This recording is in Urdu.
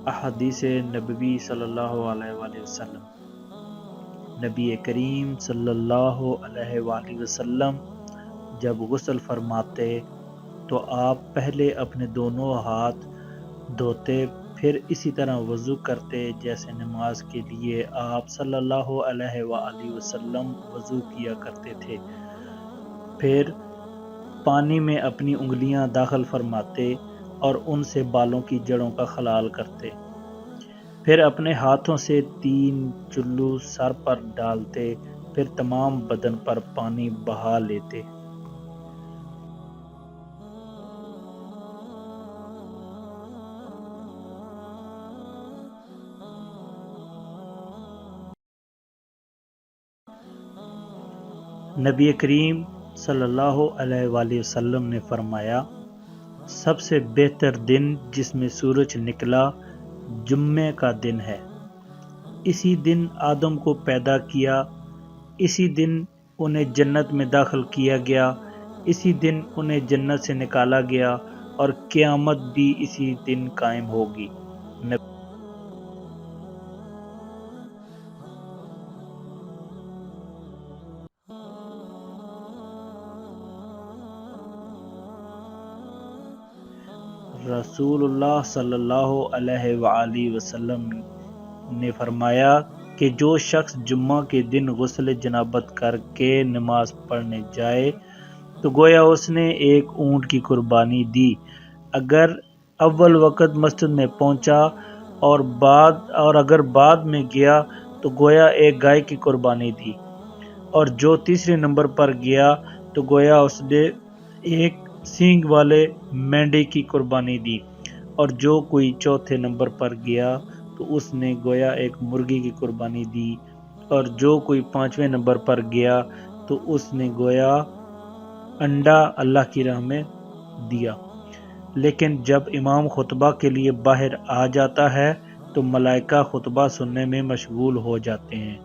احادیث نبوی صلی اللہ علیہ وآلہ وسلم۔ نبی کریم صلی اللہ علیہ وآلہ وسلم جب غسل فرماتے تو آپ پہلے اپنے دونوں ہاتھ دھوتے، پھر اسی طرح وضو کرتے جیسے نماز کے لیے آپ صلی اللہ علیہ وآلہ وسلم وضو کیا کرتے تھے۔ پھر پانی میں اپنی انگلیاں داخل فرماتے اور ان سے بالوں کی جڑوں کا خلال کرتے، پھر اپنے ہاتھوں سے 3 چلو سر پر ڈالتے، پھر تمام بدن پر پانی بہا لیتے۔ نبی کریم صلی اللہ علیہ وآلہ وسلم نے فرمایا، سب سے بہتر دن جس میں سورج نکلا جمعے کا دن ہے۔ اسی دن آدم کو پیدا کیا، اسی دن انہیں جنت میں داخل کیا گیا، اسی دن انہیں جنت سے نکالا گیا، اور قیامت بھی اسی دن قائم ہوگی۔ رسول اللہ صلی اللہ علیہ وآلہ وسلم نے فرمایا کہ جو شخص جمعہ کے دن غسل جنابت کر کے نماز پڑھنے جائے تو گویا اس نے ایک اونٹ کی قربانی دی۔ اگر اول وقت مسجد میں پہنچا اور اگر بعد میں گیا تو گویا ایک گائے کی قربانی دی، اور جو تیسرے نمبر پر گیا تو گویا اس نے ایک سینگ والے مینڈے کی قربانی دی، اور جو کوئی چوتھے نمبر پر گیا تو اس نے گویا ایک مرغی کی قربانی دی، اور جو کوئی 5ویں نمبر پر گیا تو اس نے گویا انڈا اللہ کی راہ میں دیا۔ لیکن جب امام خطبہ کے لیے باہر آ جاتا ہے تو ملائکہ خطبہ سننے میں مشغول ہو جاتے ہیں۔